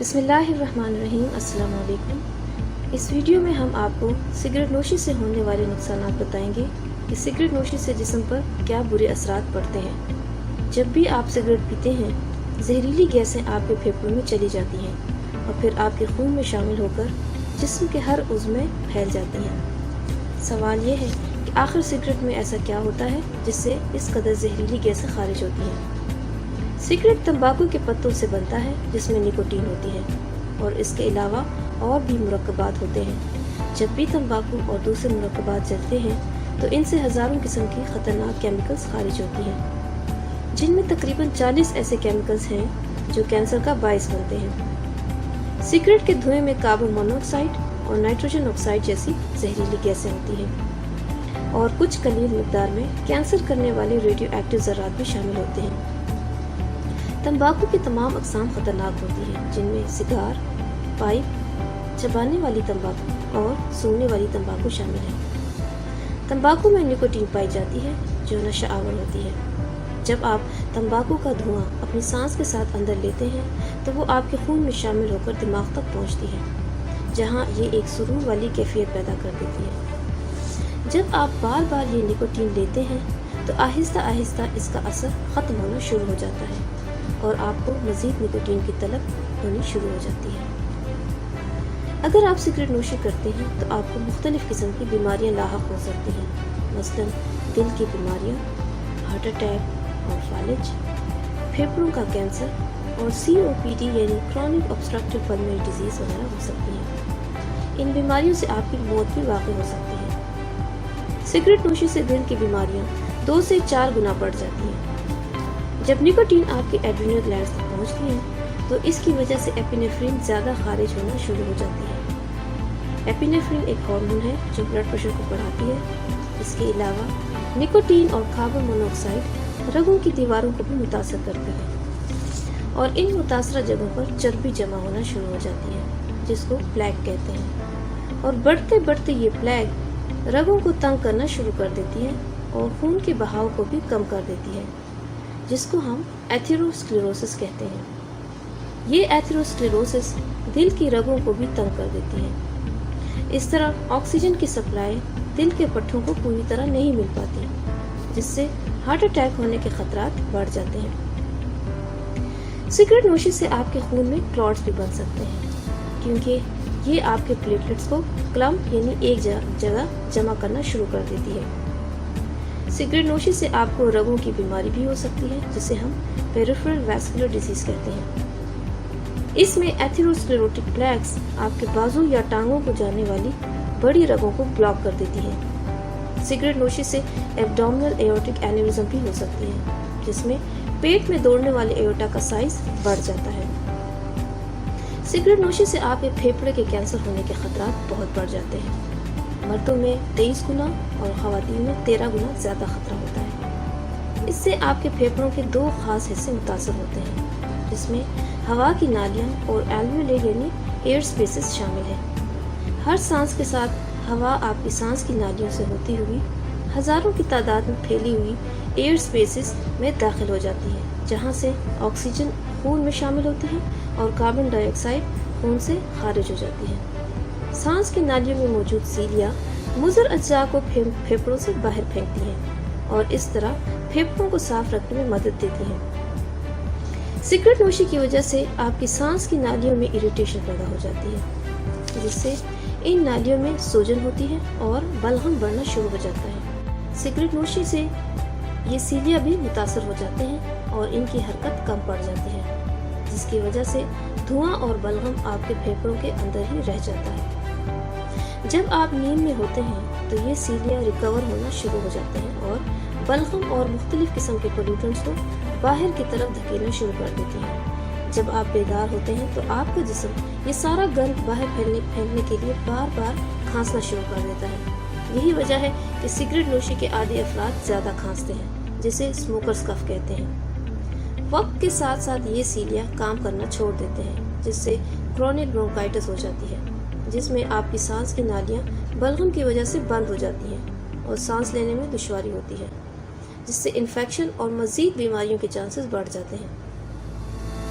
بسم اللہ الرحمن الرحیم۔ السلام علیکم۔ اس ویڈیو میں ہم آپ کو سگریٹ نوشی سے ہونے والے نقصانات بتائیں گے کہ سگریٹ نوشی سے جسم پر کیا برے اثرات پڑتے ہیں۔ جب بھی آپ سگریٹ پیتے ہیں، زہریلی گیسیں آپ کے پھیپھڑوں میں چلی جاتی ہیں اور پھر آپ کے خون میں شامل ہو کر جسم کے ہر عضو میں پھیل جاتی ہیں۔ سوال یہ ہے کہ آخر سگریٹ میں ایسا کیا ہوتا ہے جس سے اس قدر زہریلی گیسیں خارج ہوتی ہیں۔ سگریٹ تمباکو کے پتوں سے بنتا ہے جس میں نیکوٹین ہوتی ہے اور اس کے علاوہ اور بھی مرکبات ہوتے ہیں۔ جب بھی تمباکو اور دوسرے مرکبات جلتے ہیں تو ان سے ہزاروں قسم کی خطرناک کیمیکلز خارج ہوتی ہیں، جن میں تقریباً 40 ایسے کیمیکلز ہیں جو کینسر کا باعث بنتے ہیں۔ سگریٹ کے دھوئیں میں کاربن مونوآکسائڈ اور نائٹروجن آکسائڈ جیسی زہریلی گیسیں ہوتی ہیں اور کچھ قلیل مقدار میں کینسر کرنے والے ریڈیو ایکٹیو ذرات بھی شامل ہوتے ہیں۔ تمباکو کی تمام اقسام خطرناک ہوتی ہیں، جن میں سگار، پائپ، چبانے والی تمباکو اور سونگنے والی تمباکو شامل ہے۔ تمباکو میں نیکوٹین پائی جاتی ہے جو نشہ آور ہوتی ہے۔ جب آپ تمباکو کا دھواں اپنی سانس کے ساتھ اندر لیتے ہیں تو وہ آپ کے خون میں شامل ہو کر دماغ تک پہنچتی ہے، جہاں یہ ایک سرور والی کیفیت پیدا کر دیتی ہے۔ جب آپ بار بار یہ نیکوٹین لیتے ہیں تو آہستہ آہستہ اس کا اثر ختم ہونا شروع ہو جاتا ہے اور آپ کو مزید نیکوٹین کی طلب ہونی شروع ہو جاتی ہے۔ اگر آپ سگریٹ نوشی کرتے ہیں تو آپ کو مختلف قسم کی بیماریاں لاحق ہو سکتی ہیں، مثلاً دل کی بیماریاں، ہارٹ اٹیک اور فالج، پھیپھڑوں کا کینسر اور COPD یعنی کرونک obstructive pulmonary disease وغیرہ ہو سکتی ہیں۔ ان بیماریوں سے آپ کی موت بھی واقع ہو سکتی ہے۔ سگریٹ نوشی سے دل کی بیماریاں 2 سے 4 گنا بڑھ جاتی ہیں۔ جب نیکوٹین آپ کے ایڈرینل گلینڈز تک پہنچتی ہے تو اس کی وجہ سے ایپینیفرین زیادہ خارج ہونا شروع ہو جاتی ہے۔ ایپینیفرین ایک ہارمون ہے جو بلڈ پریشر کو بڑھاتی ہے۔ اس کے علاوہ نیکوٹین اور کاربن مونوآکسائڈ رگوں کی دیواروں کو بھی متاثر کرتے ہیں اور ان متاثرہ جگہوں پر چربی جمع ہونا شروع ہو جاتی ہے، جس کو پلیک کہتے ہیں، اور بڑھتے بڑھتے یہ پلیک رگوں کو تنگ کرنا شروع کر دیتی ہے اور خون کے بہاؤ کو بھی کم کر دیتی ہے، جس کو ہم ایتھیروسکلیروسس کہتے ہیں۔ یہ ایتھیروسکلیروسس دل کی رگوں کو بھی تنگ کر دیتی ہے۔ اس طرح آکسیجن کی سپلائی دل کے پٹھوں کو پوری طرح نہیں مل پاتی، جس سے ہارٹ اٹیک ہونے کے خطرات بڑھ جاتے ہیں۔ سگریٹ نوشی سے آپ کے خون میں کلاٹس بھی بن سکتے ہیں، کیونکہ یہ آپ کے پلیٹلیٹس کو کلمپ یعنی ایک جگہ جمع کرنا شروع کر دیتی ہے۔ سگریٹ نوشی سے آپ کو رگوں کی بیماری بھی ہو سکتی ہے، جسے ہم پیریفرل ویسکولر ڈیزیز کہتے ہیں۔ اس میں ایتھیروسکلیروٹک پلیکس آپ کے بازو یا ٹانگوں کو جانے والی بڑی رگوں کو بلاک کر دیتی ہے۔ سگریٹ نوشی سے ایبڈومینل ایورٹک اینیورزم بھی ہو سکتی ہے، جس میں پیٹ میں دوڑنے والے ایورٹا کا سائز بڑھ جاتا ہے۔ سگریٹ نوشی سے آپ کے پھیپھڑے کے کینسر ہونے کے خطرات بہت بڑھ جاتے ہیں۔ مردوں میں 23 گنا اور خواتین میں 13 گنا زیادہ خطرہ ہوتا ہے۔ اس سے آپ کے پھیپھڑوں کے 2 خاص حصے متاثر ہوتے ہیں، جس میں ہوا کی نالیاں اور ایلویولے یعنی ایئر سپیسز شامل ہیں۔ ہر سانس کے ساتھ ہوا آپ کی سانس کی نالیوں سے ہوتی ہوئی ہزاروں کی تعداد میں پھیلی ہوئی ایئر سپیسز میں داخل ہو جاتی ہے، جہاں سے آکسیجن خون میں شامل ہوتی ہے اور کاربن ڈائی آکسائڈ خون سے خارج ہو جاتی ہے۔ سانس کی نالیوں میں موجود سیلیا مضر اجزاء کو پھیپھڑوں سے باہر پھینکتی ہیں اور اس طرح پھیپھڑوں کو صاف رکھنے میں مدد دیتی ہیں۔ سگریٹ نوشی کی وجہ سے آپ کی سانس کی نالیوں میں اریٹیشن پیدا ہو جاتی ہے، جس سے ان نالیوں میں سوجن ہوتی ہے اور بلغم بڑھنا شروع ہو جاتا ہے۔ سگریٹ نوشی سے یہ سیلیا بھی متاثر ہو جاتے ہیں اور ان کی حرکت کم پڑ جاتی ہے، جس کی وجہ سے دھواں اور بلغم آپ کے پھیپھڑوں کے اندر ہی رہ جاتا ہے۔ جب آپ نیند میں ہوتے ہیں تو یہ سیلیا ریکور ہونا شروع ہو جاتے ہیں اور بلغم اور مختلف قسم کے پولیوٹنٹس کو باہر کی طرف دھکیلنا شروع کر دیتی ہیں۔ جب آپ بیدار ہوتے ہیں تو آپ کا جسم یہ سارا گند باہر پھینکنے کے لیے بار بار کھانسنا شروع کر دیتا ہے۔ یہی وجہ ہے کہ سگریٹ نوشی کے عادی افراد زیادہ کھانستے ہیں، جسے اسموکرز کف کہتے ہیں۔ وقت کے ساتھ ساتھ یہ سیلیا کام کرنا چھوڑ دیتے ہیں، جس سے کرونک برونکائٹس ہو جاتی ہے، جس میں آپ کی سانس کی نالیاں بلغم کی وجہ سے بند ہو جاتی ہیں اور سانس لینے میں دشواری ہوتی ہے، جس سے انفیکشن اور مزید بیماریوں کے چانسز بڑھ جاتے ہیں۔